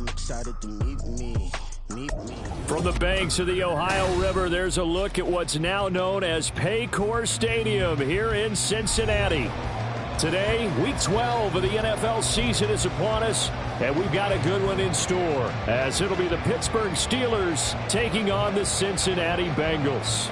I'm excited to meet me. From the banks of the Ohio River, there's a look at what's now known as Paycor Stadium here in Cincinnati. Today, Week 12 of the NFL season is upon us, and we've got a good one in store, as it'll be the Pittsburgh Steelers taking on the Cincinnati Bengals.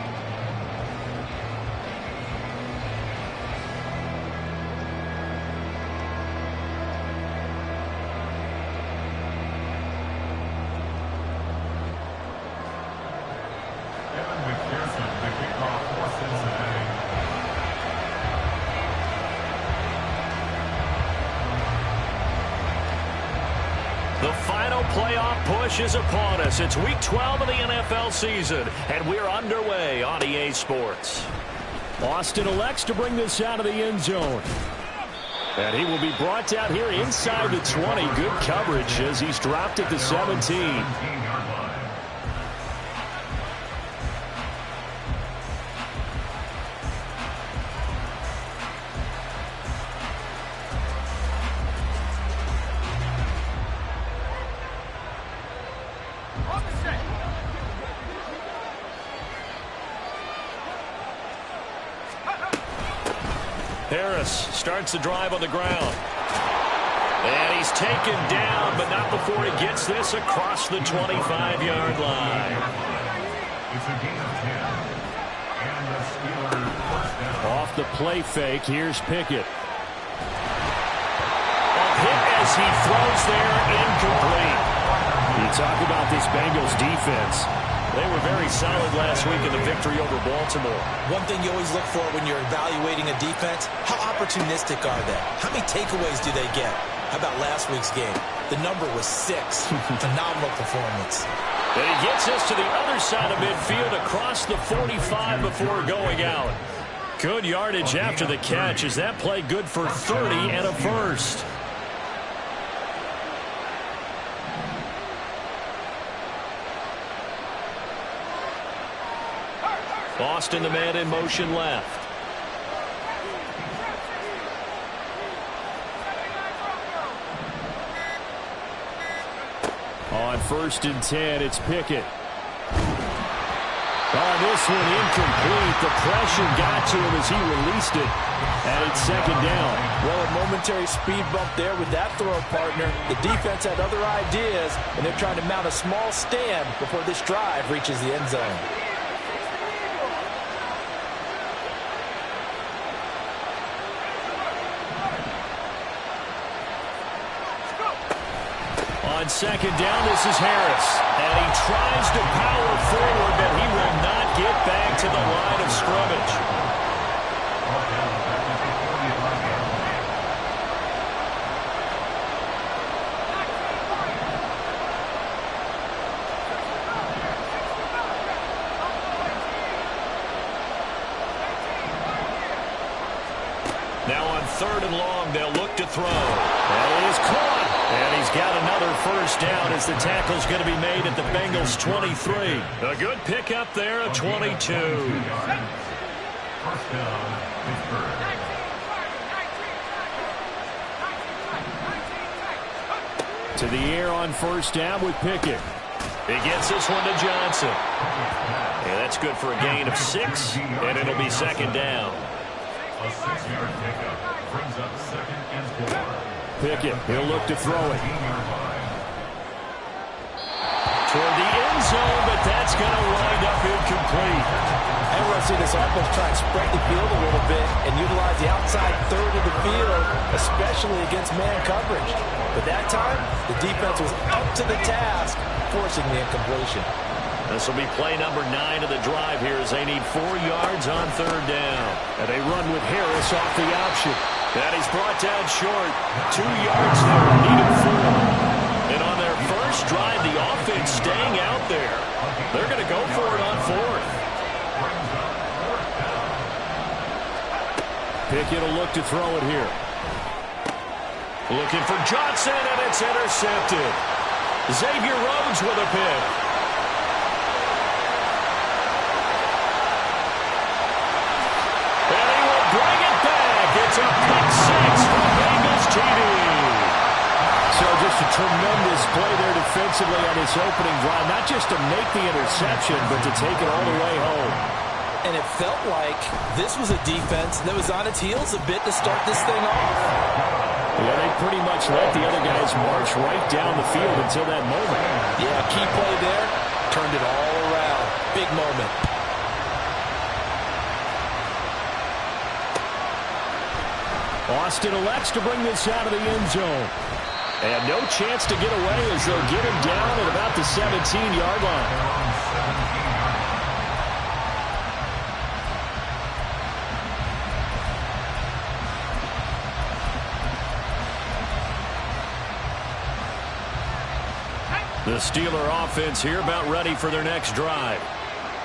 The final playoff push is upon us. It's Week 12 of the NFL season, and we're underway on EA Sports. Austin elects to bring this out of the end zone. And he will be brought down here inside the 20. Good coverage as he's dropped at the 17. Harris starts the drive on the ground. And he's taken down, but not before he gets this across the 25-yard line. Off the play fake, here's Pickett. A hit as he throws there, incomplete. You talk about this Bengals defense. They were very solid last week in the victory over Baltimore. One thing you always look for when you're evaluating a defense, how opportunistic are they? How many takeaways do they get? How about last week's game? The number was 6. Phenomenal performance. And he gets us to the other side of midfield across the 45 before going out. Good yardage after the catch. Is that play good for 30 and a first? Austin, the man in motion left. On 1st and 10, it's Pickett. Oh, this one incomplete. The pressure got to him as he released it. And it's 2nd down. Well, a momentary speed bump there with that throw partner. The defense had other ideas, and they're trying to mount a small stand before this drive reaches the end zone. On 2nd down, this is Harris. And he tries to power forward, but he will not get back to the line of scrimmage. Now on 3rd and long, they'll look to throw. And it is caught. And he's got another first down as the tackle's going to be made at the Bengals 23. A good pickup there at 22. To the air on 1st down with Pickett. He gets this one to Johnson. Yeah, that's good for a gain of 6, and it'll be 2nd down. A 6-yard pickup brings up 2nd and 4. Pickett, he'll look to throw it. Toward the end zone, but that's going to wind up incomplete. And we're seeing this offense try and spread the field a little bit and utilize the outside 3rd of the field, especially against man coverage. But that time, the defense was up to the task, forcing the incompletion. This will be play number 9 of the drive here as they need 4 yards on 3rd down. And they run with Harris off the option. That he's brought down short. 2 yards there, needed 4. And on their first drive, the offense staying out there. They're going to go for it on 4th. Pickett will look to throw it here. Looking for Johnson, and it's intercepted. Xavier Rhodes with a pick. And he will bring it back. It's a pick 6 for Bengals TD. So just just a tremendous play there defensively on this opening drive. Not just to make the interception, but to take it all the way home. And it felt like this was a defense that was on its heels a bit to start this thing off. Yeah, they pretty much let the other guys march right down the field until that moment. Yeah, key play there. Turned it all around. Big moment. Austin elects to bring this out of the end zone. And no chance to get away as they'll get him down at about the 17-yard line. The Steeler offense here about ready for their next drive.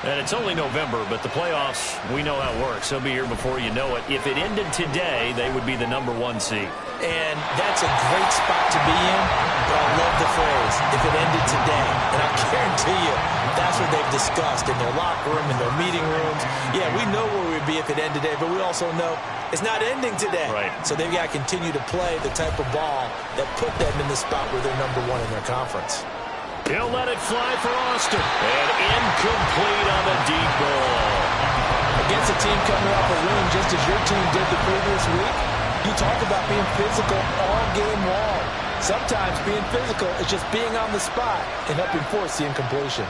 And it's only November, but the playoffs, we know how it works. They'll be here before you know it. If it ended today, they would be the #1 seed. And that's a great spot to be in, but I love the phrase, if it ended today. And I guarantee you, that's what they've discussed in their locker room, in their meeting rooms. Yeah, we know where we'd be if it ended today, but we also know it's not ending today. Right. So they've got to continue to play the type of ball that put them in the spot where they're #1 in their conference. He'll let it fly for Austin. And incomplete on the deep ball. Against a team coming off a win just as your team did the previous week, you talk about being physical all game long. Sometimes being physical is just being on the spot and helping force the incompletion.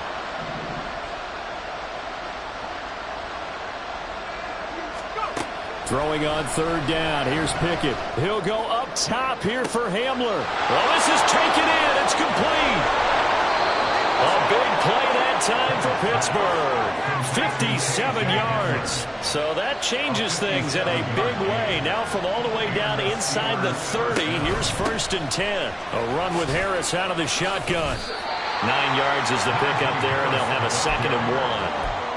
Throwing on 3rd down. Here's Pickett. He'll go up top here for Hamler. Well, this is taken in. It's complete. A big play that time for Pittsburgh. 57 yards. So that changes things in a big way. Now from all the way down inside the 30, here's 1st and 10. A run with Harris out of the shotgun. 9 yards is the pickup there, and they'll have a 2nd and 1.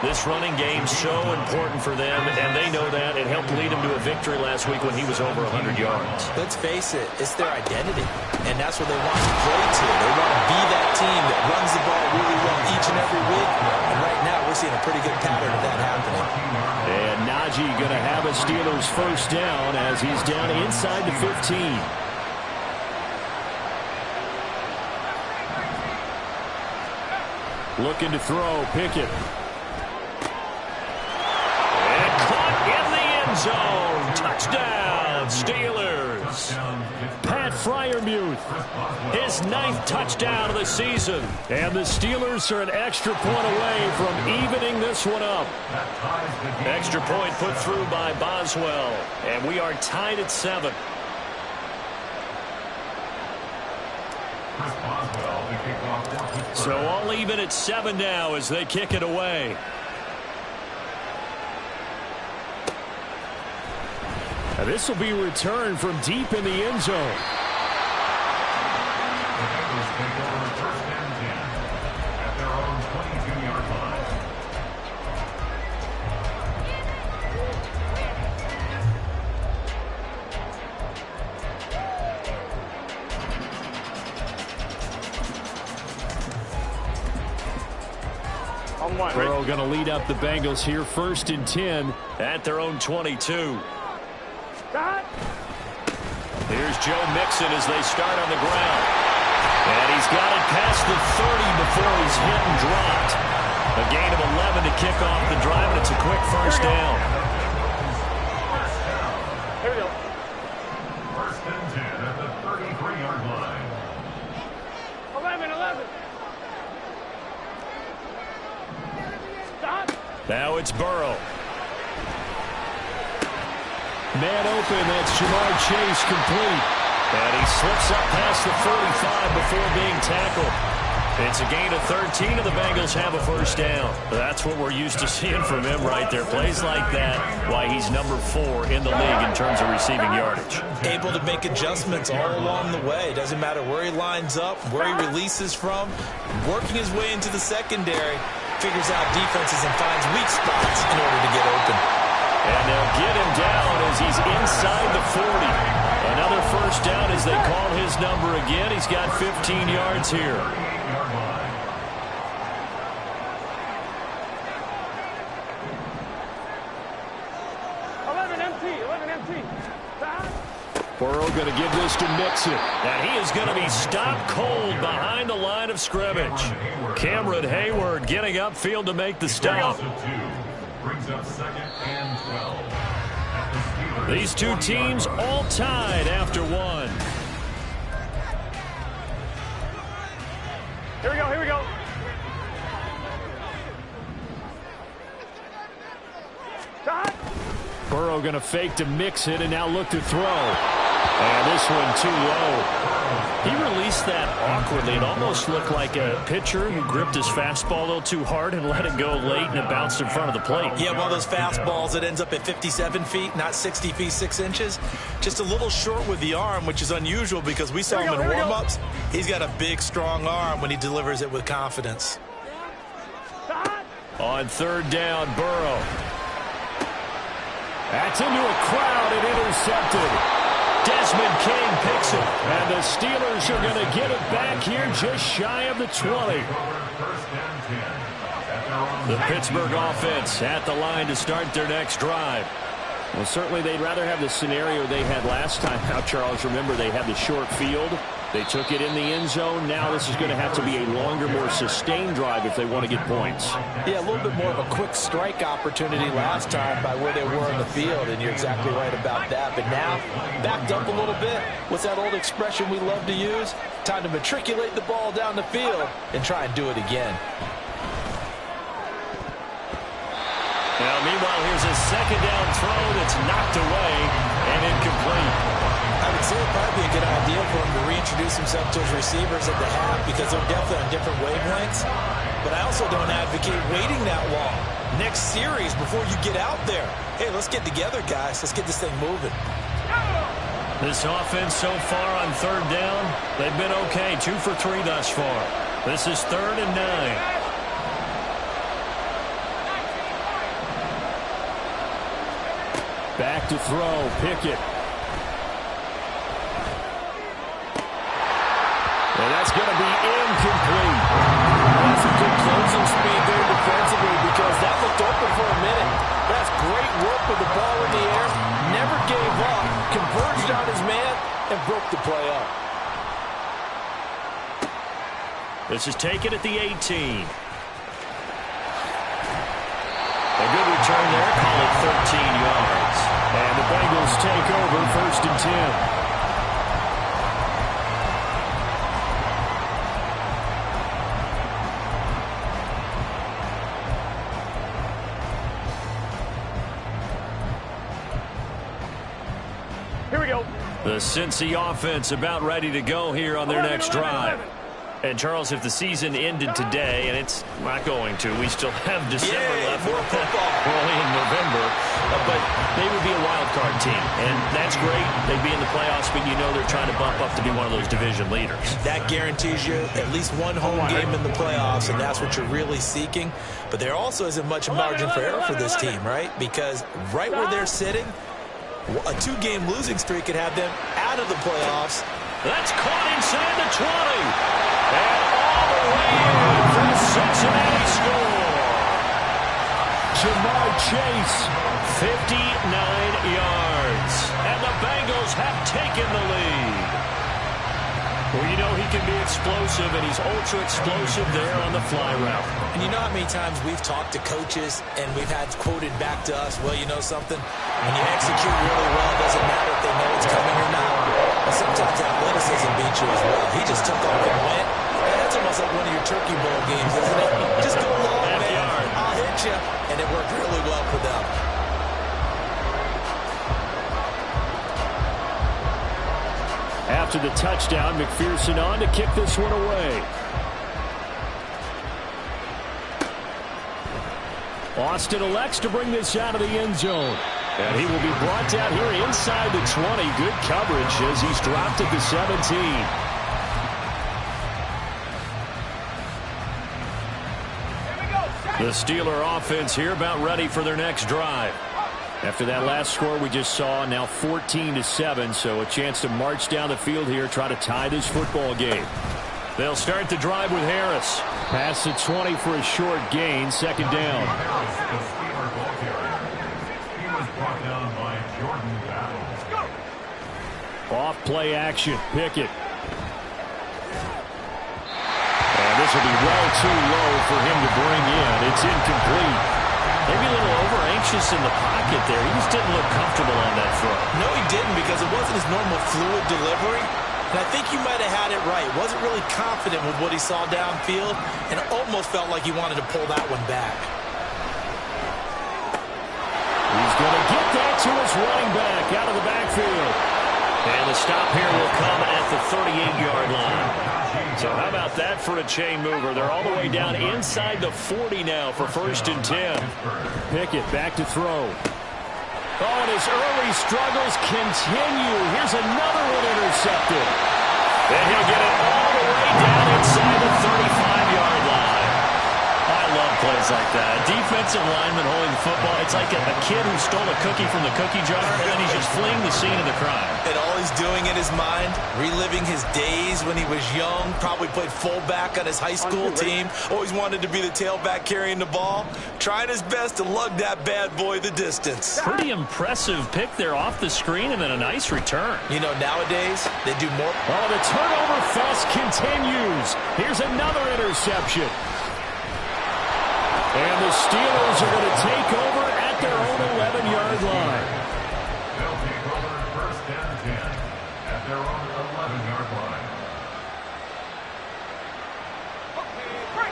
This running game's so important for them, and they know that. It helped lead them to a victory last week when he was over 100 yards. Let's face it, it's their identity, and that's what they want to play to. They want to be that team that runs the ball really well each and every week, and right now we're seeing a pretty good pattern of that happening. And Najee going to have a Steelers 1st down as he's down inside the 15. Looking to throw, Pickett. Zone. Touchdown, Steelers. Pat Freiermuth, his 9th touchdown of the season. And the Steelers are an extra point away from evening this one up. Extra point put through by Boswell. And we are tied at 7. So all even at 7 now as they kick it away. Now this will be returned from deep in the end zone. The Bengals take over 1st and 10 at their own 22-yard line. Burrow going to lead up the Bengals here 1st and 10 at their own 22. Here's Joe Mixon as they start on the ground. And he's got it past the 30 before he's hit and dropped. A gain of 11 to kick off the drive, and it's a quick 1st down. Here we go. 1st and 10 at the 33-yard line. 11. Stop. Now it's Burrow. Man open, that's Jamar Chase complete. And he slips up past the 45 before being tackled. It's a gain of 13, and the Bengals have a 1st down. That's what we're used to seeing from him right there. Plays like that, why he's #4 in the league in terms of receiving yardage. Able to make adjustments all along the way. Doesn't matter where he lines up, where he releases from. Working his way into the secondary, figures out defenses and finds weak spots in order to get open. And they'll get him down as he's inside the 40. Another 1st down as they call his number again. He's got 15 yards here. 38-yard line. Eleven empty. Stop. Burrow going to give this to Mixon. And he is going to be stopped cold behind the line of scrimmage. Cameron Hayward getting upfield to make the stop. Brings up 2nd and 12. These two teams all tied after one. Here we go, here we go. Burrow going to fake to Mixon and now look to throw. And this one too low. He released that awkwardly. It almost looked like a pitcher who gripped his fastball a little too hard and let it go late, and it bounced in front of the plate. Yeah, one of those fastballs that ends up at 57 feet, not 60 feet, 6 inches. Just a little short with the arm, which is unusual because we saw him in warm-ups. He's got a big, strong arm when he delivers it with confidence. On 3rd down, Burrow. That's into a crowd and intercepted. Desmond King picks it. And the Steelers are going to get it back here just shy of the 20. The Pittsburgh offense at the line to start their next drive. Well, certainly they'd rather have the scenario they had last time. Now, Charles, remember they had the short field. They took it in the end zone. Now this is going to have to be a longer, more sustained drive if they want to get points. Yeah, a little bit more of a quick strike opportunity last time by where they were in the field, and you're exactly right about that. But now, backed up a little bit. What's that old expression we love to use? Time to matriculate the ball down the field and try and do it again. Now, meanwhile, here's a 2nd down throw that's knocked away and incomplete. I would say it'd probably be a good idea for him to reintroduce himself to his receivers at the half because they're definitely on different wavelengths. But I also don't advocate waiting that long. Next series before you get out there. Hey, let's get together, guys. Let's get this thing moving. This offense so far on 3rd down, they've been okay. 2 for 3 thus far. This is 3rd and 9. Back to throw. Pickett. And that's going to be incomplete. That's a good closing speed there defensively because that looked open for a minute. That's great work with the ball in the air. Never gave up. Converged on his man and broke the play up. This is taken at the 18. A good return there. Call it 13 yards. And the Bengals take over 1st and 10. Here we go. The Cincy offense about ready to go here on their next drive. And, Charles, if the season ended today, and it's not going to, we still have December left. More football. Early in November. But they would be a wild card team. And that's great. They'd be in the playoffs, but you know they're trying to bump up to be one of those division leaders. That guarantees you at least one home game in the playoffs, and that's what you're really seeking. But there also isn't much margin for error for this team, right? Because right where they're sitting, a 2-game losing streak could have them out of the playoffs. That's caught inside the 20. And all the way in for the Cincinnati score. Ja'Marr Chase. 59 yards. And the Bengals have taken the lead. Well, you know he can be explosive, and he's ultra explosive there on the fly route. And you know how many times we've talked to coaches and we've had quoted back to us, well, you know something? When you execute really well, it doesn't matter if they know it's coming or not. But sometimes athleticism beats you as well. He just took off and went. That's almost like one of your Turkey Bowl games, isn't it? Just go long, man. I'll hit you. And it worked really well for them. After the touchdown, McPherson on to kick this one away. Austin elects to bring this out of the end zone. And he will be brought down here inside the 20. Good coverage as he's dropped at the 17. The Steeler offense here about ready for their next drive. After that last score we just saw, now 14-7, so a chance to march down the field here, try to tie this football game. They'll start the drive with Harris. Pass the 20 for a short gain, 2nd down. Off play action. Pickett. And this will be well too low for him to bring in. It's incomplete. Maybe a little over-anxious in the pocket there. He just didn't look comfortable on that throw. No, he didn't, because it wasn't his normal fluid delivery. And I think you might have had it right. Wasn't really confident with what he saw downfield, and almost felt like he wanted to pull that one back. He's going to get that to his running back out of the backfield. And the stop here will come at the 38-yard line. So how about that for a chain mover? They're all the way down inside the 40 now for 1st and 10. Pickett back to throw. Oh, and his early struggles continue. Here's another one intercepted. And he'll get it all the way down inside the 35-yard line. I love plays like that. A defensive lineman holding the football. It's like a kid who stole a cookie from the cookie jar, and then he's just fleeing the scene of the crime. And all he's doing in his mind, reliving his days when he was young, probably played fullback on his high school team, always wanted to be the tailback carrying the ball, trying his best to lug that bad boy the distance. Pretty impressive pick there off the screen, and then a nice return. You know, nowadays, they do more. Oh, the turnover fest continues. Here's another interception. And the Steelers are going to take over at their own 11-yard line. They'll take over 1st and 10 at their own 11-yard line.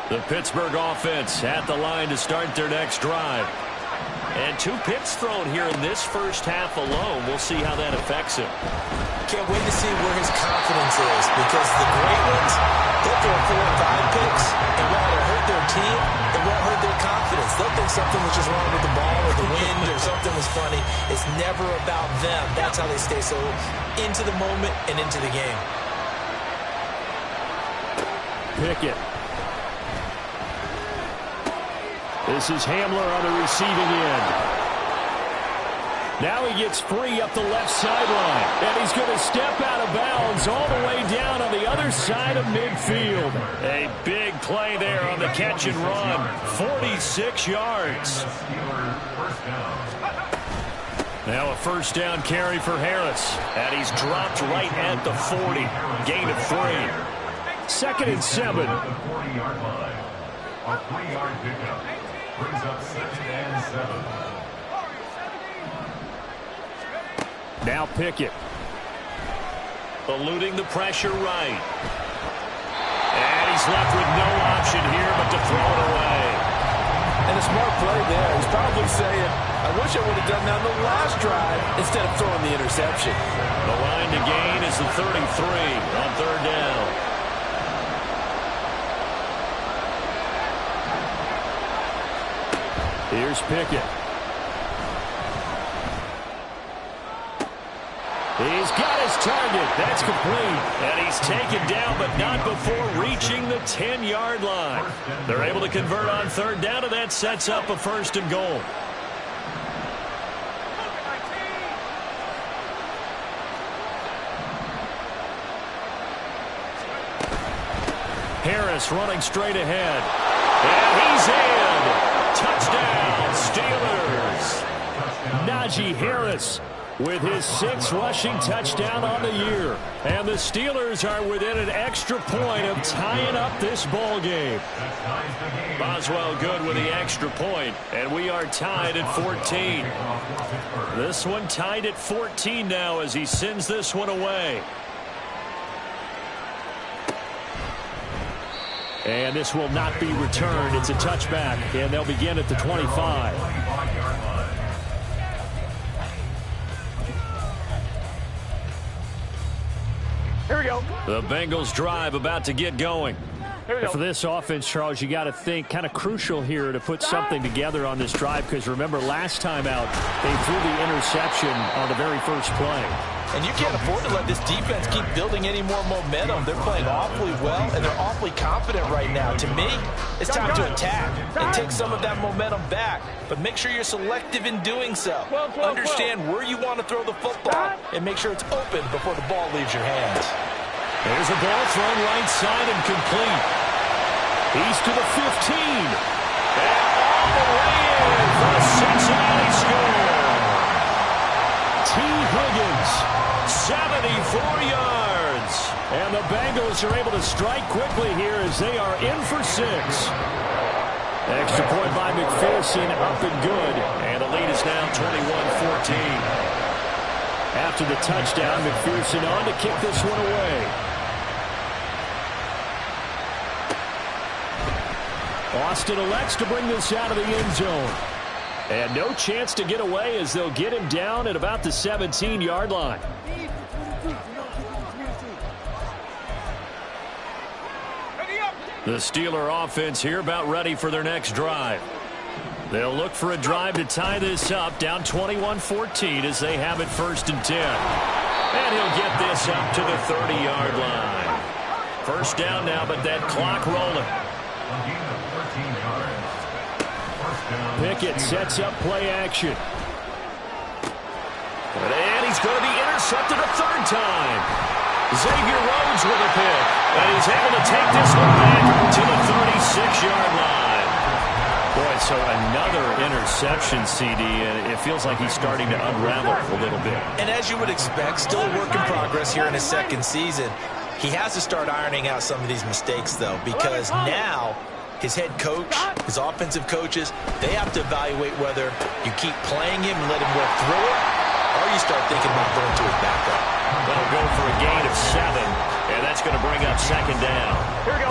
The Pittsburgh offense at the line to start their next drive. And 2 picks thrown here in this first half alone. We'll see how that affects him. Can't wait to see where his confidence is, because the great ones, they'll throw 4 or 5 picks, and while it'll hurt their team, it won't hurt their confidence. They'll think something was just wrong with the ball or the wind or something was funny. It's never about them. That's how they stay so into the moment and into the game. Pickett. This is Hamler on the receiving end. Now he gets free up the left sideline. And he's going to step out of bounds all the way down on the other side of midfield. A big play there on the catch and run. 46 yards. Now a 1st down carry for Harris. And he's dropped right at the 40. Gain of 3. 2nd and 7. A 40-yard line. A 3-yard pickup brings up 2nd and 7. Now Pickett. Eluding the pressure right. And he's left with no option here but to throw it away. And a smart play there. He's probably saying, I wish I would have done that on the last drive instead of throwing the interception. The line to gain is the 33 on 3rd down. Here's Pickett. He's got his target. That's complete. And he's taken down, but not before reaching the 10-yard line. They're able to convert on 3rd down, and that sets up a 1st and goal. Harris running straight ahead. And he's in. Touchdown, Steelers. Najee Harris with his 6th rushing touchdown on the year. And the Steelers are within an extra point of tying up this ball game. Boswell good with the extra point, and we are tied at 14. This one tied at 14 now as he sends this one away. And this will not be returned. It's a touchback, and they'll begin at the 25. Here we go. The Bengals drive about to get going. For this offense, Charles, you got to think kind of crucial here to put something together on this drive, because remember last time out they threw the interception on the very first play. And you can't afford to let this defense keep building any more momentum. They're playing awfully well, and they're awfully confident right now. To me, it's time to attack and take some of that momentum back. But make sure you're selective in doing so. Understand where you want to throw the football and make sure it's open before the ball leaves your hands. There's a ball thrown right side and complete. He's to the 15. And all the way in for a Cincinnati score. T. Higgins. 74 yards. And the Bengals are able to strike quickly here as they are in for 6. Extra point by McPherson, up and good. And the lead is now 21-14. After the touchdown, McPherson on to kick this one away. Austin elects to bring this out of the end zone. And no chance to get away as they'll get him down at about the 17-yard line. The Steeler offense here about ready for their next drive. They'll look for a drive to tie this up, down 21-14 as they have it 1st and 10. And he'll get this up to the 30-yard line. First down now, but that clock rolling. Pickett sets up play action. And he's going to be intercepted a 3rd time. Xavier Rhodes with a pick. And he's able to take this one back to the 36-yard line. Boy, so another interception, CD, and it feels like he's starting to unravel a little bit. And as you would expect, still a work in progress here in his 2nd season. He has to start ironing out some of these mistakes, though, because now his head coach, his offensive coaches, they have to evaluate whether you keep playing him and let him work through it, or you start thinking about going to his backup. They'll go for a gain of 7, and that's going to bring up 2nd down. Here we go.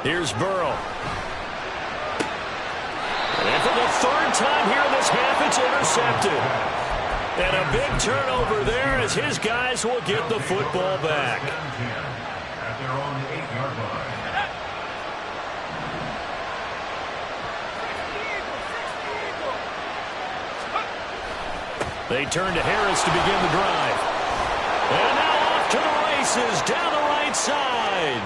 Here's Burrow. And for the 3rd time here in this half, it's intercepted. And a big turnover there as his guys will get the football back. At their own 8-yard line. They turn to Harris to begin the drive. And now off to the races down the right side.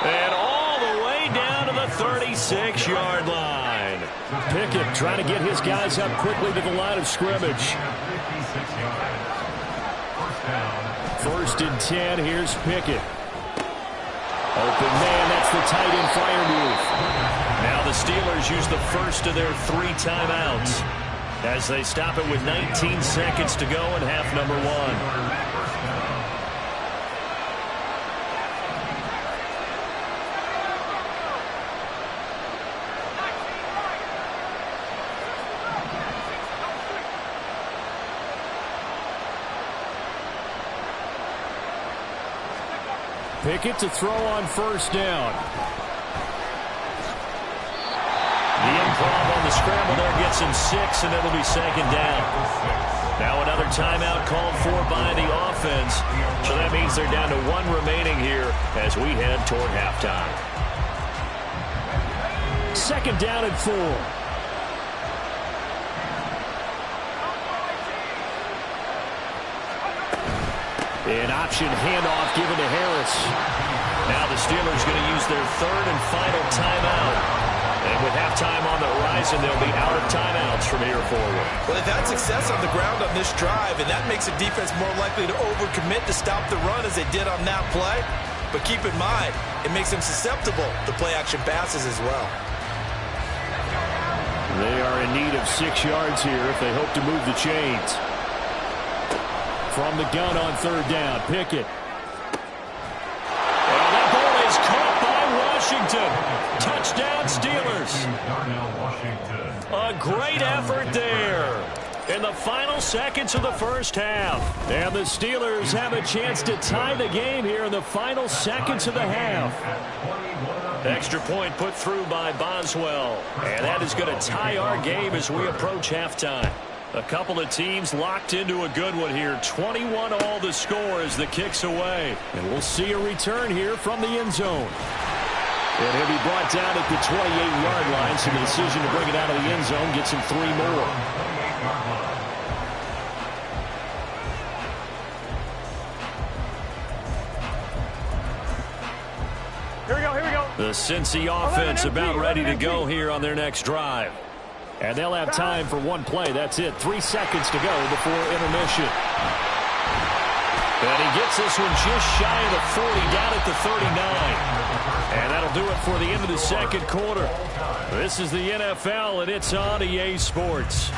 And all the way down to the 36-yard line. Pickett trying to get his guys up quickly to the line of scrimmage. 1st and 10, here's Pickett. Open man, that's the tight end fire move. Now the Steelers use the first of their 3 timeouts as they stop it with 19 seconds to go in half number 1. Pickett to throw on 1st down. The improv on the scramble there gets him 6, and it'll be 2nd down. Now another timeout called for by the offense. So that means they're down to 1 remaining here as we head toward halftime. 2nd down and 4. An option handoff given to Harris. Now the Steelers going to use their 3rd and final timeout. And with halftime on the horizon, they'll be out of timeouts from here forward. Well, they've had success on the ground on this drive, and that makes the defense more likely to overcommit to stop the run as they did on that play. But keep in mind, it makes them susceptible to play-action passes as well. They are in need of 6 yards here if they hope to move the chains. From the gun on 3rd down, Pickett. And that ball is caught by Washington. Touchdown, Steelers. A great effort there in the final seconds of the 1st half. And the Steelers have a chance to tie the game here in the final seconds of the half. Extra point put through by Boswell. And that is going to tie our game as we approach halftime. A couple of teams locked into a good one here. 21 all the score as the kick's away. And we'll see a return here from the end zone. And he'll be brought down at the 28-yard line, so the decision to bring it out of the end zone gets him 3 more. Here we go. The Cincy offense about ready to go here on their next drive. And they'll have time for 1 play. That's it. 3 seconds to go before intermission. And he gets this one just shy of the 40, down at the 39. And that'll do it for the end of the second quarter. This is the NFL, and it's on EA Sports.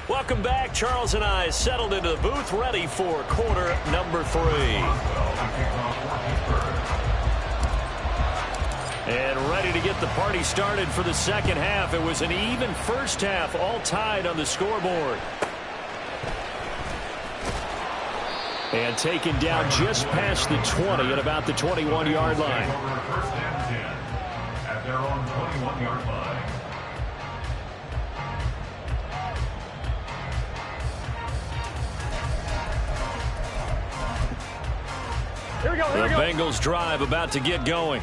Welcome back. Charles and I settled into the booth, ready for quarter number 3. And ready to get the party started for the second half. It was an even first half, all tied on the scoreboard. And taken down just past the 20 at about the 21-yard line. First and 10 at their own 21-yard line. The Bengals drive about to get going.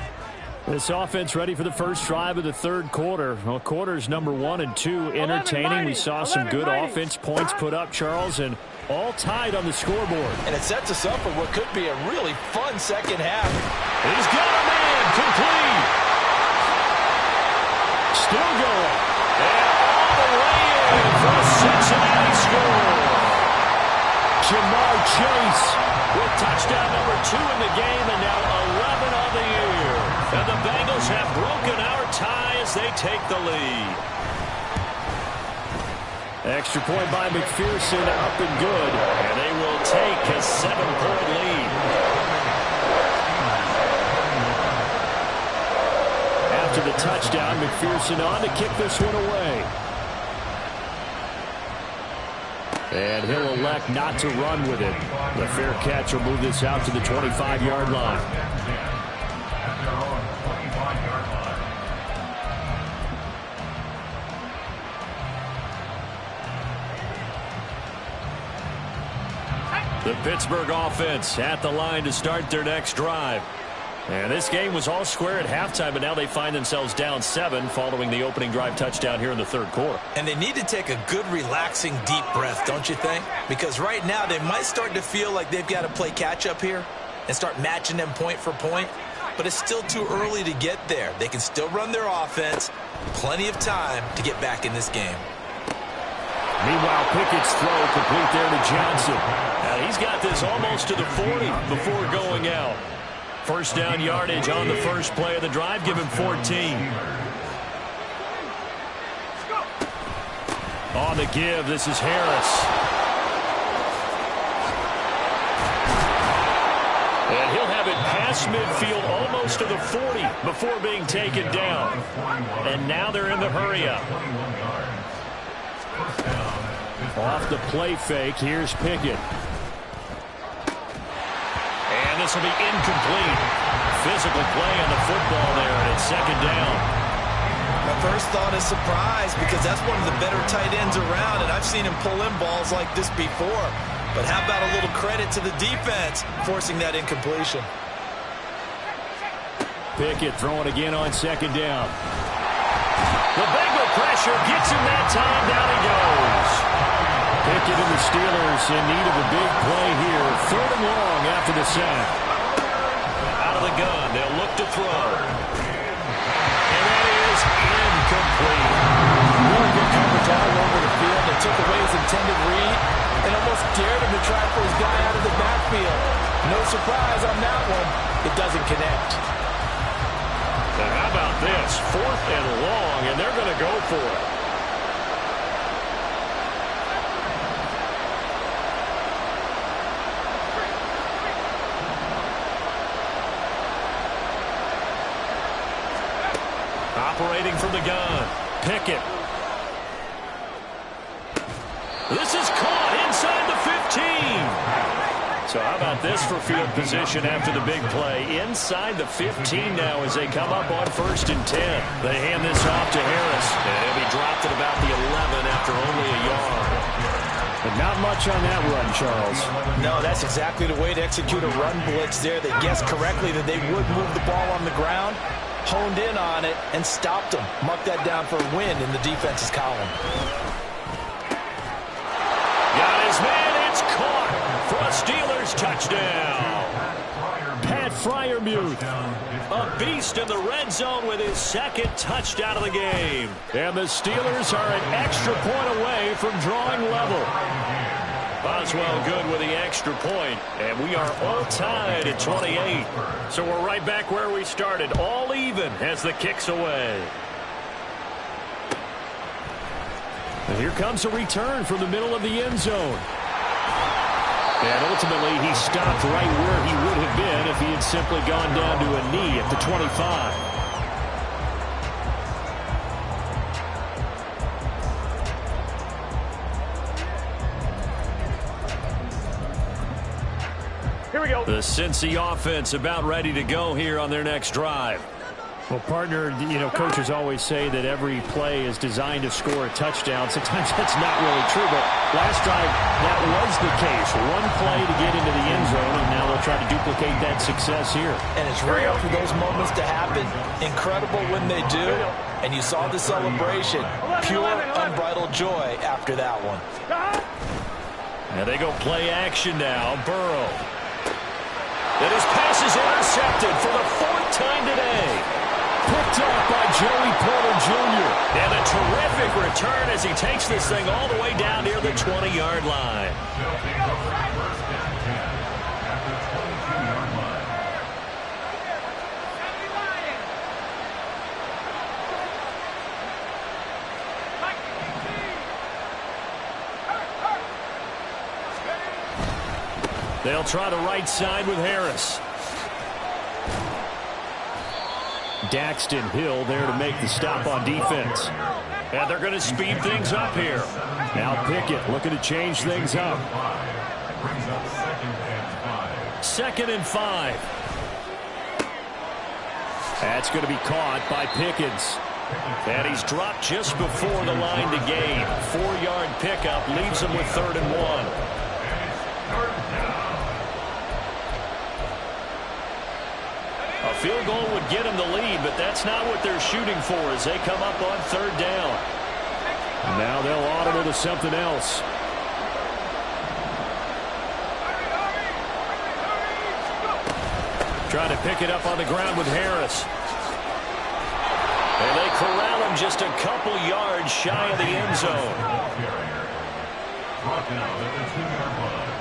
This offense ready for the first drive of the third quarter. Well, quarters number 1 and 2 entertaining. We saw some good offense points put up, Charles, and all tied on the scoreboard. And it sets us up for what could be a really fun second half. He's got a man complete. Still going. And all the way in for a Cincinnati score. Jamar Chase with touchdown number 2 in the game and now 11 on the year. And the Bengals have broken our tie as they take the lead. Extra point by McPherson, up and good. And they will take a 7-point lead. After the touchdown, McPherson on to kick this one away. And he'll elect not to run with it. The fair catch will move this out to the 25-yard line. The Pittsburgh offense at the line to start their next drive. And this game was all square at halftime, but now they find themselves down 7 following the opening drive touchdown here in the third quarter. And they need to take a good, relaxing, deep breath, don't you think? Because right now they might start to feel like they've got to play catch-up here and start matching them point for point. But it's still too early to get there. They can still run their offense. Plenty of time to get back in this game. Meanwhile, Pickett's throw complete there to Johnson. Now he's got this almost to the 40 before going out. First down yardage on the first play of the drive. Give him 14. On the give, this is Harris. And he'll have it past midfield almost to the 40 before being taken down. And now they're in the hurry-up. Off the play fake, here's Pickett. And this will be incomplete. Physical play on the football there, and it's second down. My first thought is surprise, because that's one of the better tight ends around, and I've seen him pull in balls like this before. But how about a little credit to the defense forcing that incompletion? Pickett throwing again on second down. The Bengal pressure gets him that time. Down he goes. Pickett and the Steelers in need of a big play here. 3rd and long after the sack. Out of the gun, they'll look to throw. And that is incomplete. Really good coverage all over the field. They took away his intended read and almost dared him to try for his guy out of the backfield. No surprise on that one. It doesn't connect. And how about this? 4th and long, and they're going to go for it. Operating from the gun, Pickett. This is caught inside the 15. So how about this for field position after the big play? Inside the 15 now as they come up on 1st and 10. They hand this off to Harris. And he'll be dropped at about the 11 after only a yard. But not much on that run, Charles. No, that's exactly the way to execute a run blitz there. They guessed correctly that they would move the ball on the ground, honed in on it, and stopped them. Mark that down for a win in the defense's column. Got his man, it's caught for a Steelers touchdown. Prior Pat Freiermuth. A beast in the red zone with his second touchdown of the game. And the Steelers are an extra point away from drawing level. Boswell good with the extra point, and we are all tied at 28. So we're right back where we started, all even as the kick's away. And here comes a return from the middle of the end zone. And ultimately, he stopped right where he would have been if he had simply gone down to a knee at the 25. Here we go. The Cincy offense about ready to go here on their next drive. Well, partner, coaches always say that every play is designed to score a touchdown. Sometimes that's not really true, but last drive, that was the case. One play to get into the end zone, and now they'll try to duplicate that success here. And it's rare for those moments to happen. Incredible when they do. And you saw the celebration. Pure, unbridled joy after that one. And they go play action now. Burrow. And his pass is intercepted for the fourth time today. Picked up by Joey Porter Jr. And a terrific return as he takes this thing all the way down near the 20-yard line. They'll try the right side with Harris. Daxton Hill there to make the stop on defense. And they're going to speed things up here. Now Pickett looking to change things up. Second and 5. That's going to be caught by Pickens. And he's dropped just before the line to gain. 4-yard pickup leaves him with 3rd and 1. A field goal would get him the lead, but that's not what they're shooting for as they come up on 3rd down. Now they'll audible to something else. Trying to pick it up on the ground with Harris. And they corral him just a couple yards shy of the end zone. Brought down at the 2-yard line.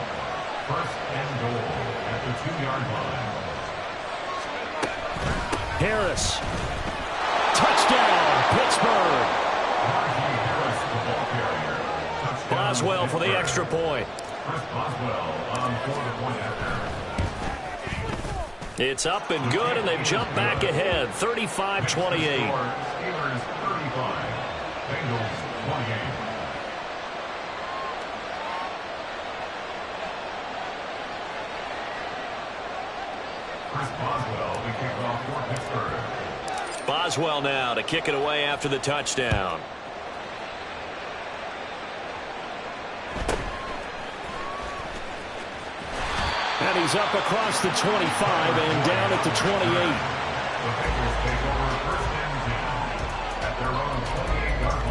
1st and goal at the 2-yard line. Harris. Touchdown, Pittsburgh. Boswell for the extra point. It's up and good, and they've jumped back ahead, 35-28. Steelers 35, Bengals 28. Chris Boswell, the kickoff for Pittsburgh. Boswell now to kick it away after the touchdown. And he's up across the 25 and down at the 28. The Bengals take over 1st and 10 at their own 28-yard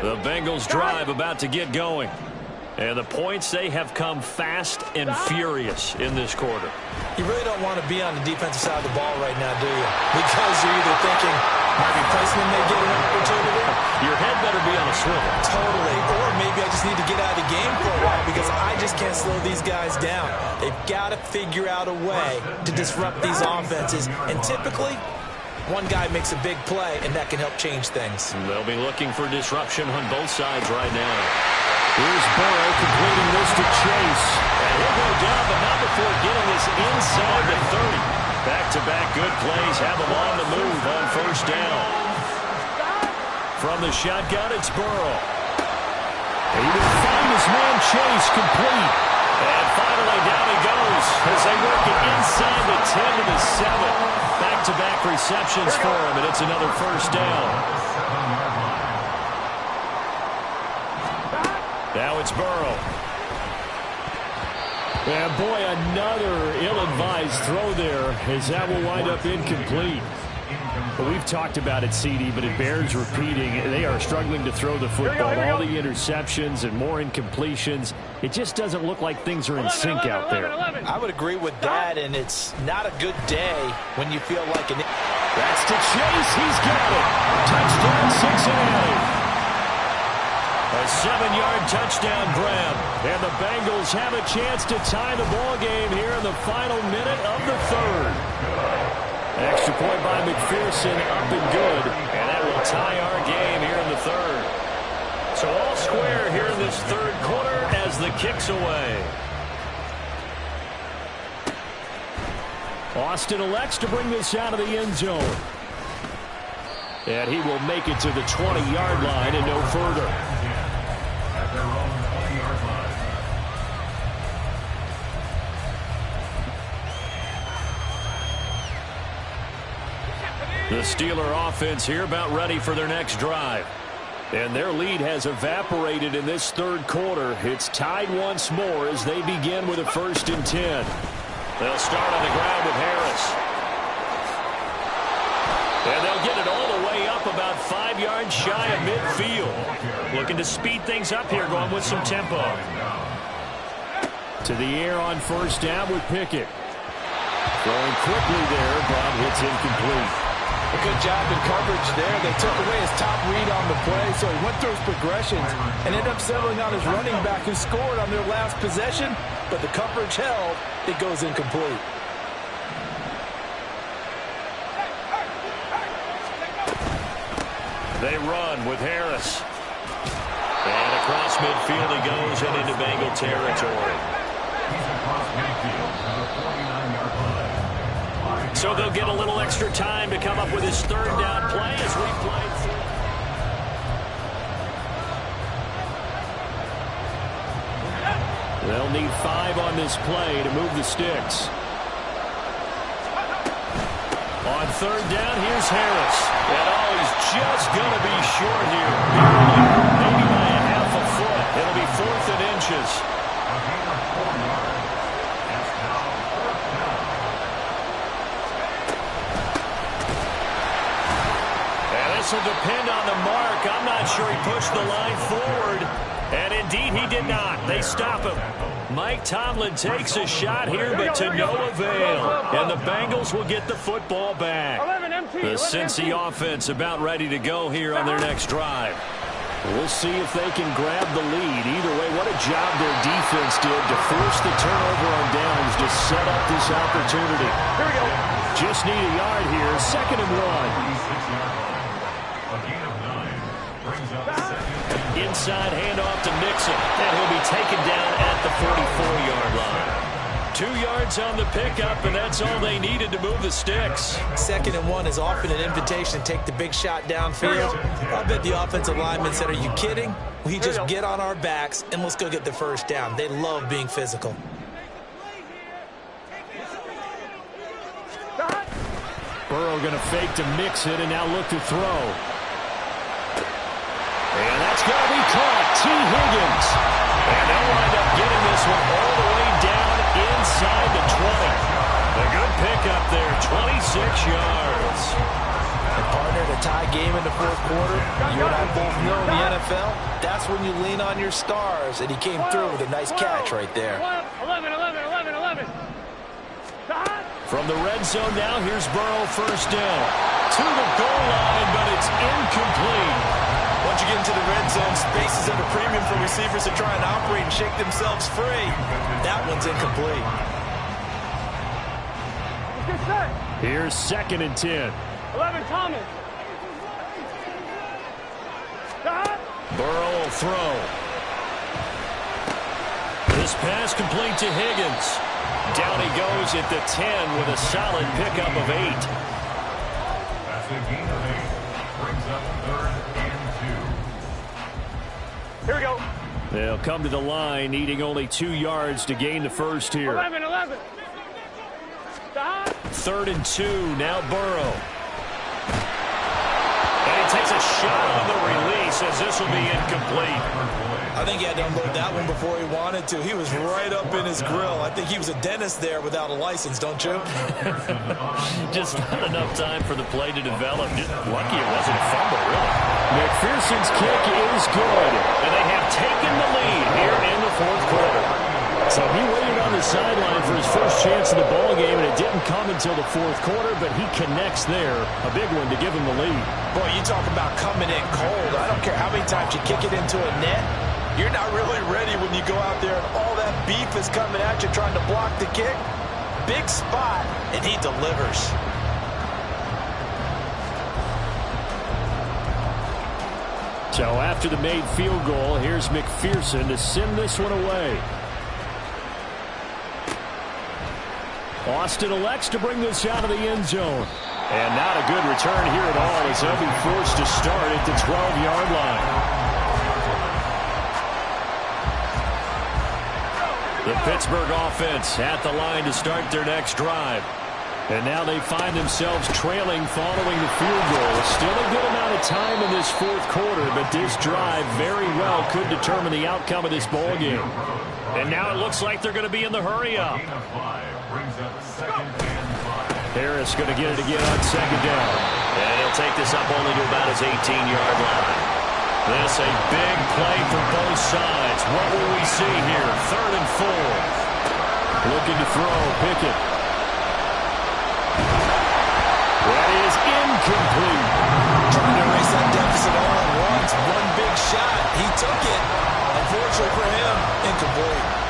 line. The Bengals drive about to get going. And the points, they have come fast and furious in this quarter. You really don't want to be on the defensive side of the ball right now, do you? Because you're either thinking, maybe Preston may get an opportunity. Your head better be on a swivel. Totally. Or maybe I just need to get out of the game for a while because I just can't slow these guys down. They've got to figure out a way to disrupt these offenses. And typically, one guy makes a big play, and that can help change things. They'll be looking for disruption on both sides right now. Here's Burrow completing this to Chase. And he'll go down, but not before getting this inside the 30. Back-to-back good plays have him on the move on 1st down. From the shotgun, it's Burrow. He will find his man Chase complete. And finally down he goes as they work it inside the 10 to the 7. Back-to-back receptions for him, and it's another 1st down. Now it's Burrow. And boy, another ill-advised throw there as that will wind up incomplete. Well, we've talked about it, CD, but it bears repeating. They are struggling to throw the football. All the interceptions and more incompletions. It just doesn't look like things are in sync out there. I would agree with that, and it's not a good day when you feel like an... That's to Chase. He's got it. Touchdown, Cincinnati. A 7-yard touchdown grab. And the Bengals have a chance to tie the ball game here in the final minute of the third. Extra point by McPherson, up and good. And that will tie our game here in the third. So all square here in this third quarter as the kick's away. Austin elects to bring this out of the end zone. And he will make it to the 20-yard line and no further. At their own 20-yard line. The Steeler offense here about ready for their next drive. And their lead has evaporated in this third quarter. It's tied once more as they begin with a 1st and 10. They'll start on the ground with Harris. And they'll get it all the way up about 5 yards shy of midfield. Looking to speed things up here, going with some tempo. To the air on 1st down with Pickett. Throwing quickly there, but it's incomplete. A good job in coverage there. They took away his top read on the play, so he went through his progressions and ended up settling on his running back who scored on their last possession, but the coverage held. It goes incomplete. They run with Harris. And across midfield he goes and into Bengal territory. He's across midfield to the 49-yard line. So they'll get a little extra time to come up with his 3rd down play as we play. They'll need 5 on this play to move the sticks. On 3rd down, here's Harris. And he's just going to be short here. Maybe by a half a foot. It'll be 4th and inches. A gain of 4 yards. That's now 4th down. And this will depend on the mark. I'm not sure he pushed the line forward. And indeed, he did not. They stop him. Mike Tomlin takes a shot here, but to no avail. And the Bengals will get the football back. The Cincy offense about ready to go here on their next drive. We'll see if they can grab the lead. Either way, what a job their defense did to force the turnover on downs to set up this opportunity. Here we go. Just need a yard here. 2nd and 1. 36-yard line. A gain of 9 brings up 2nd. Inside handoff to Mixon, and he'll be taken down at the 44-yard line. 2 yards on the pickup, and that's all they needed to move the sticks. 2nd and 1 is often an invitation to take the big shot downfield. I bet the offensive linemen said, are you kidding? We just get on our backs and let's go get the 1st down. They love being physical. Burrow going to fake to mix it and now look to throw. And that's going to be caught. T. Higgins. And they'll wind up getting this one all the way down inside the 20. A good pickup there, 26 yards. And partner, to tie game in the 4th quarter, you and I both know in the NFL, that's when you lean on your stars, and he came through with a nice catch right there. 11. From the red zone now, here's Burrow 1st down. To the goal line, but it's incomplete. Once you get into the red zone, space is at a premium for receivers to try and operate and shake themselves free. That one's incomplete. Here's 2nd and 10. 11, Thomas. Burrow will throw. This pass complete to Higgins. Down he goes at the 10 with a solid pickup of 8. That's a gain of 8. Brings up 3rd and 2. Here we go. They'll come to the line, needing only 2 yards to gain the 1st here. 11. 3rd and 2, now Burrow. And he takes a shot on the release as this will be incomplete. I think he had to unload that one before he wanted to. He was right up in his grill. I think he was a dentist there without a license, don't you? Just not enough time for the play to develop. Just lucky it wasn't a fumble, really. McPherson's kick is good. And they have taken the lead here in the fourth quarter. So he waited on the sideline for his first chance of the ball game, and it didn't come until the fourth quarter, but he connects there. A big one to give him the lead. Boy, you talk about coming in cold. I don't care how many times you kick it into a net. You're not really ready when you go out there and all that beef is coming at you trying to block the kick. Big spot, and he delivers. So after the made field goal, here's McPherson to send this one away. Austin elects to bring this out of the end zone. And not a good return here at all as they'll be forced to start at the 12-yard line. The Pittsburgh offense at the line to start their next drive. And now they find themselves trailing following the field goal. Still a good amount of time in this fourth quarter, but this drive very well could determine the outcome of this ball game. And now it looks like they're going to be in the hurry-up. Harris going to get it again on second down. And he'll take this up only to about his 18-yard line. This a big play for both sides. What will we see here? 3rd and 4. Looking to throw. Pickett. That is incomplete. Trying to erase that deficit all at once. One big shot. He took it. Unfortunately for him, incomplete.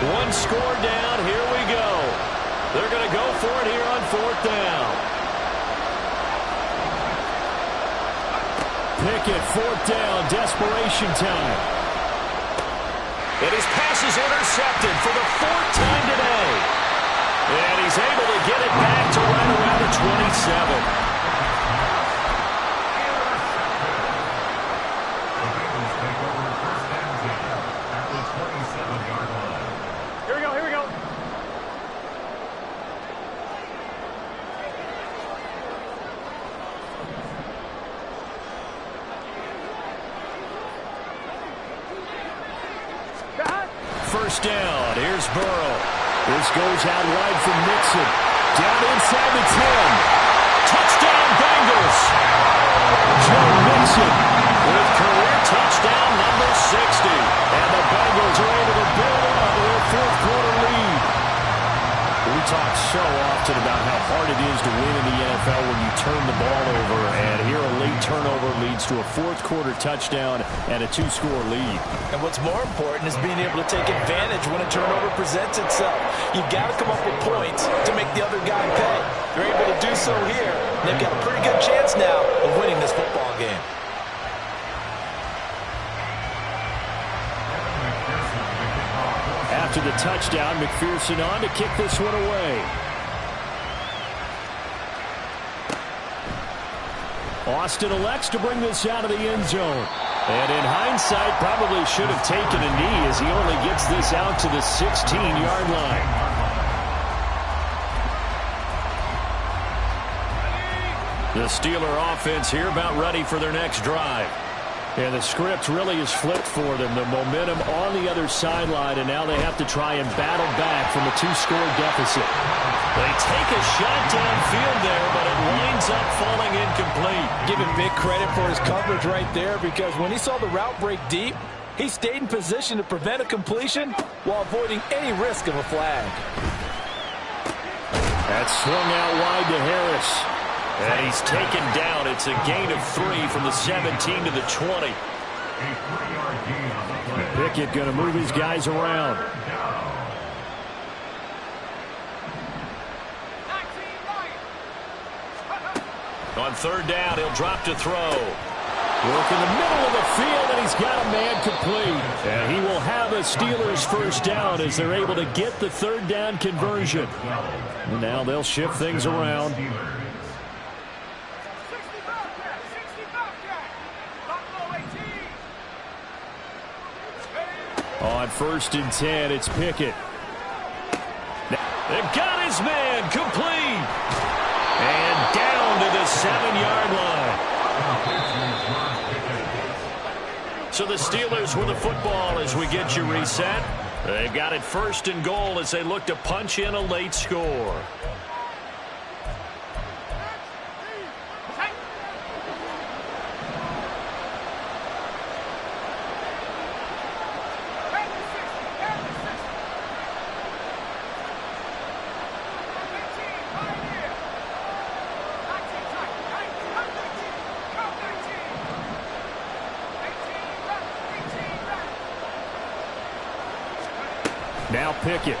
One score down. Here we go. They're going to go for it here on 4th down. Pickett, 4th down, desperation time. And his pass is intercepted for the 4th time today. And he's able to get it back to right around the 27. First down. Here's Burrow. This goes out wide from Mixon. Down inside the 10. Touchdown, Bengals. Joe Mixon with career touchdown number 60. And the Bengals are able to build on their fourth quarter lead. We talk so often about how hard it is to win in the NFL when you turn the ball over. And here a late turnover leads to a fourth quarter touchdown and a 2-score lead. And what's more important is being able to take advantage when a turnover presents itself. You've got to come up with points to make the other guy pay. They're able to do so here. They've got a pretty good chance now of winning this football game. After the touchdown, McPherson on to kick this one away. Austin elects to bring this out of the end zone. And in hindsight, probably should have taken a knee as he only gets this out to the 16-yard line. The Steeler offense here about ready for their next drive. And the script really is flipped for them. The momentum on the other sideline, and now they have to try and battle back from a 2-score deficit. They take a shot downfield there, but it winds up falling incomplete. Give him big credit for his coverage right there, because when he saw the route break deep, he stayed in position to prevent a completion while avoiding any risk of a flag. That's swung out wide to Harris. And he's taken down. It's a gain of 3 from the 17 to the 20. Pickett going to move his guys around. On 3rd down, he'll drop to throw. Work in the middle of the field, and he's got a man complete. And he will have a Steelers first down as they're able to get the 3rd down conversion. And now they'll shift things around. On 1st and 10, it's Pickett. They've got his man complete. And down to the 7-yard line. So the Steelers with the football as we get you reset. They've got it 1st and goal as they look to punch in a late score. Now Pickett.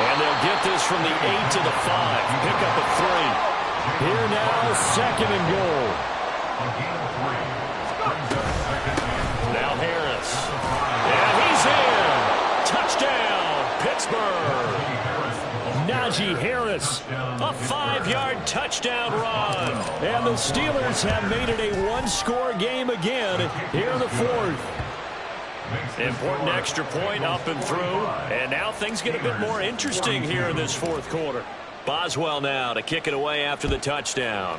And they'll get this from the 8 to the 5. Pick up a 3. Here now, 2nd and goal. Now Harris. And he's in. Touchdown, Pittsburgh. Najee Harris. A 5-yard touchdown run. And the Steelers have made it a 1-score game again here in the 4th. Important extra point up and through. And now things get a bit more interesting here in this 4th quarter. Boswell now to kick it away after the touchdown.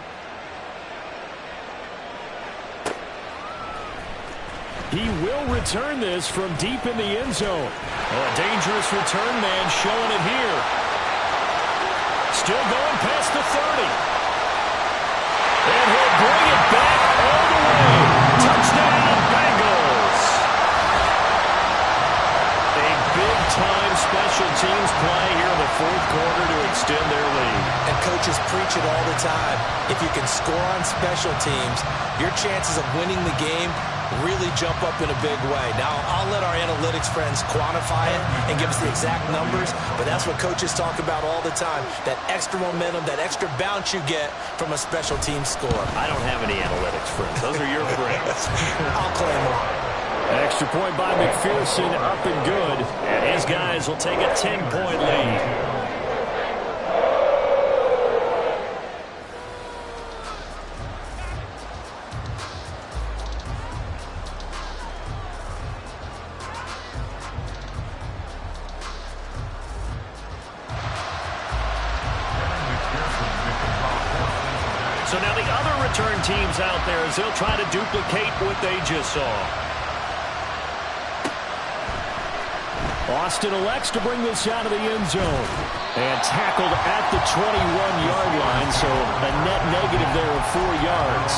He will return this from deep in the end zone. A dangerous return man showing it here. Still going past the 30. And he'll bring it back all the way. Touchdown, Bengals. A big-time special teams play here in the 4th quarter to extend their lead. And coaches preach it all the time. If you can score on special teams, your chances of winning the game really jump up in a big way. Now, I'll let our analytics friends quantify it and give us the exact numbers, but that's what coaches talk about all the time, that extra momentum, that extra bounce you get from a special team score. I don't have any analytics friends. Those are your friends. I'll claim them. Extra point by McPherson, up and good. And his guys will take a 10-point lead. So now the other return teams out there as they'll try to duplicate what they just saw. Austin elects to bring this out of the end zone. And tackled at the 21-yard line, so a net negative there of 4 yards.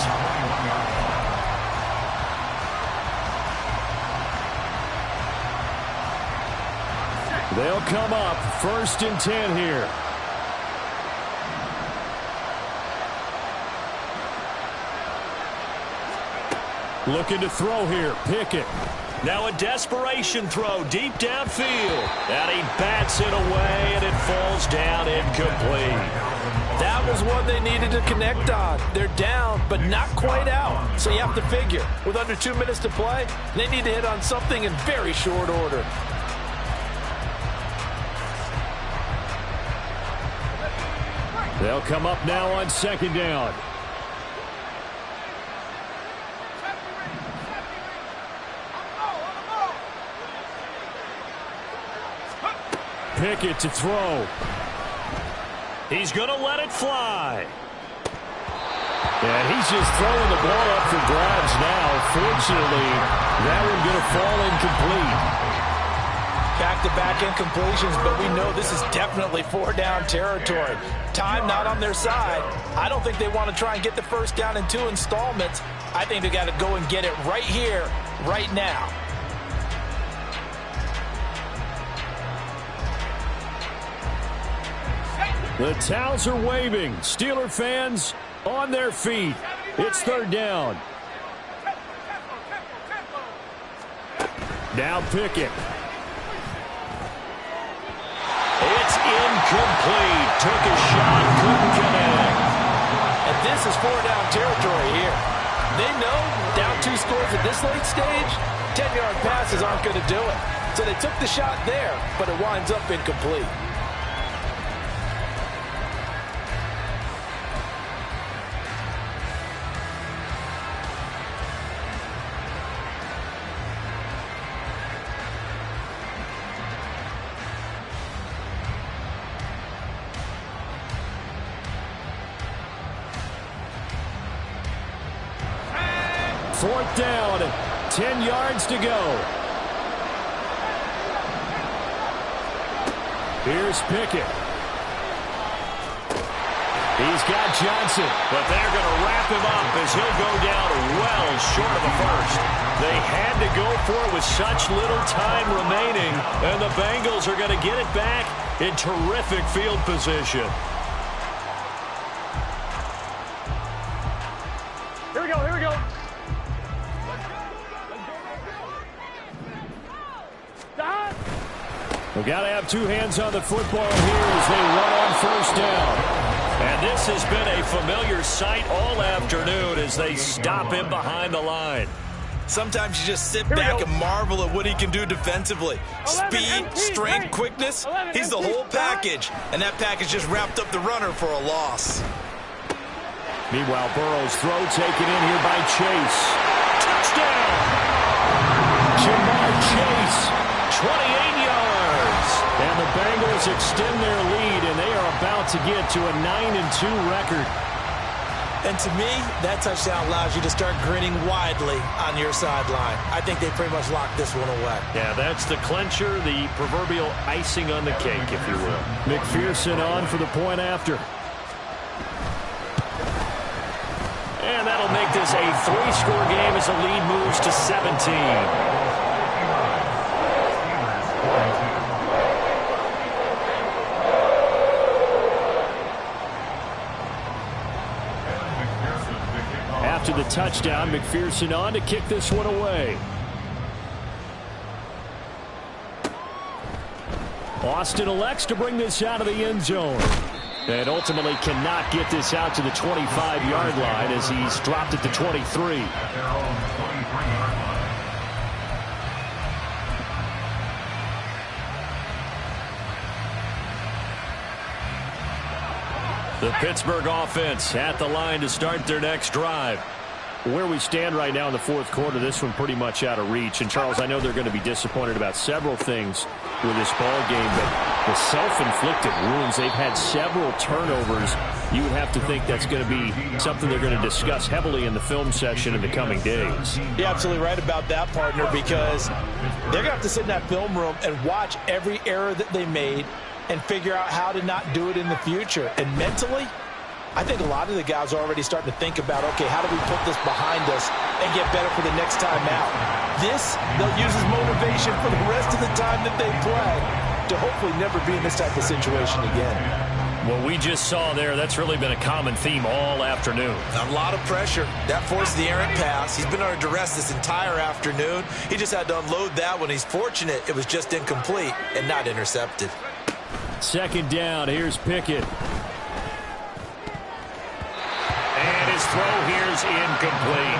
They'll come up 1st and 10 here. Looking to throw here, Pickett. Now a desperation throw deep downfield. And he bats it away, and it falls down incomplete. That was one they needed to connect on. They're down, but not quite out. So you have to figure, with under 2 minutes to play, they need to hit on something in very short order. They'll come up now on 2nd down. Pickett to throw. He's going to let it fly. And he's just throwing the ball up for grabs now. Fortunately, that one going to fall incomplete. Back-to-back incompletions, but we know this is definitely 4-down territory. Time not on their side. I don't think they want to try and get the 1st down in 2 installments. I think they got to go and get it right here, right now. The towels are waving. Steeler fans on their feet. It's 3rd down. Now Pickett. It's incomplete. Took a shot, couldn't connect. And this is 4-down territory here. They know down 2 scores at this late stage, 10-yard passes aren't going to do it. So they took the shot there, but it winds up incomplete. 4th down, 10 yards to go. Here's Pickett. He's got Johnson. But they're going to wrap him up as he'll go down well short of a first. They had to go for it with such little time remaining, and the Bengals are going to get it back in terrific field position. Here we go, here we go. We've got to have two hands on the football here as they run on 1st down. And this has been a familiar sight all afternoon as they stop him behind the line. Sometimes you just sit back and marvel at what he can do defensively. Speed, strength, quickness, he's the whole package. And that package just wrapped up the runner for a loss. Meanwhile, Burrow's throw taken in here by Chase. Touchdown! Jamar Chase, 28 yards. and the Bengals extend their lead, and they are about to get to a 9-2 record. And to me, that touchdown allows you to start grinning widely on your sideline. I think they pretty much locked this one away. Yeah, that's the clincher, the proverbial icing on the cake, if you will. McPherson on for the point after. And that'll make this a 3-score game as the lead moves to 17. After the touchdown, McPherson on to kick this one away. Austin elects to bring this out of the end zone. And ultimately cannot get this out to the 25-yard line as he's dropped it to 23. The Pittsburgh offense at the line to start their next drive. Where we stand right now in the 4th quarter, this one pretty much out of reach. And, Charles, I know they're going to be disappointed about several things with this ball game, but the self-inflicted wounds, they've had several turnovers. You would have to think that's going to be something they're going to discuss heavily in the film session in the coming days. You're absolutely right about that, partner, because they're going to have to sit in that film room and watch every error that they made and figure out how to not do it in the future. And mentally, I think a lot of the guys are already starting to think about, okay, how do we put this behind us and get better for the next time out? This, they'll use as motivation for the rest of the time that they play to hopefully never be in this type of situation again. What we just saw there, that's really been a common theme all afternoon. A lot of pressure. That forced the errant pass. He's been under duress this entire afternoon. He just had to unload that one. He's fortunate it was just incomplete and not intercepted. 2nd down, here's Pickett. And his throw here's incomplete.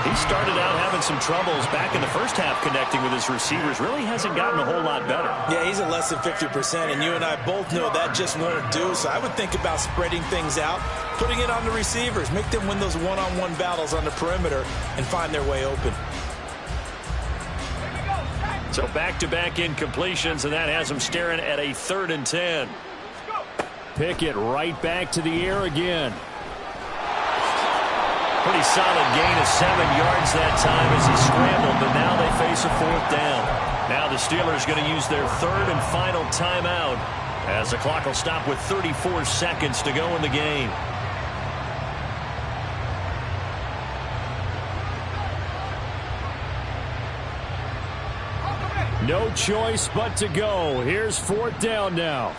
He started out having some troubles back in the first half connecting with his receivers. Really hasn't gotten a whole lot better. Yeah, he's at less than 50%, and you and I both know that just won't do. So I would think about spreading things out, putting it on the receivers, make them win those one-on-one battles on the perimeter and find their way open. So back-to-back incompletions, and that has him staring at a 3rd and 10. Pickett right back to the air again. Pretty solid gain of 7 yards that time as he scrambled, but now they face a 4th down. Now the Steelers going to use their 3rd and final timeout as the clock will stop with 34 seconds to go in the game. No choice but to go. Here's 4th down now.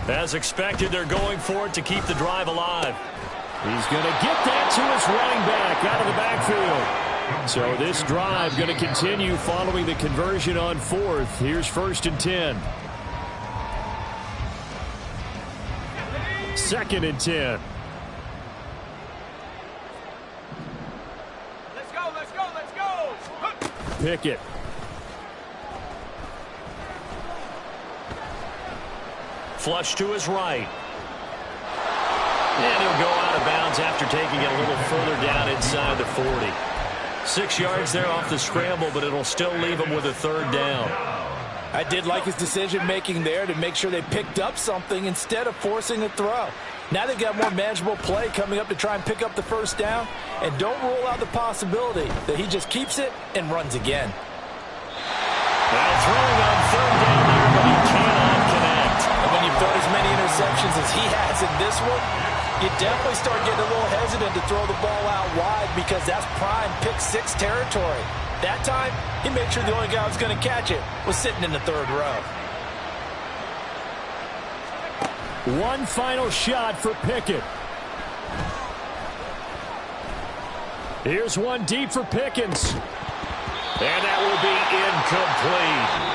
As expected, they're going for it to keep the drive alive. He's going to get that to his running back out of the backfield. So this drive going to continue following the conversion on 4th. Here's 1st and 10. 2nd and 10. Let's go, let's go, let's go. Pickett. Flush to his right. And he'll go out of bounds after taking it a little further down inside the 40. 6 yards there off the scramble, but it'll still leave him with a 3rd down. I did like his decision-making there to make sure they picked up something instead of forcing a throw. Now they've got more manageable play coming up to try and pick up the first down. And don't rule out the possibility that he just keeps it and runs again. Now throwing on third down there, but he cannot connect. And when you've thrown as many interceptions as he has in this one, you definitely start getting a little hesitant to throw the ball out wide because that's prime pick-6 territory. That time, he made sure the only guy who was going to catch it was sitting in the third row. One final shot for Pickett. Here's one deep for Pickens. And that will be incomplete.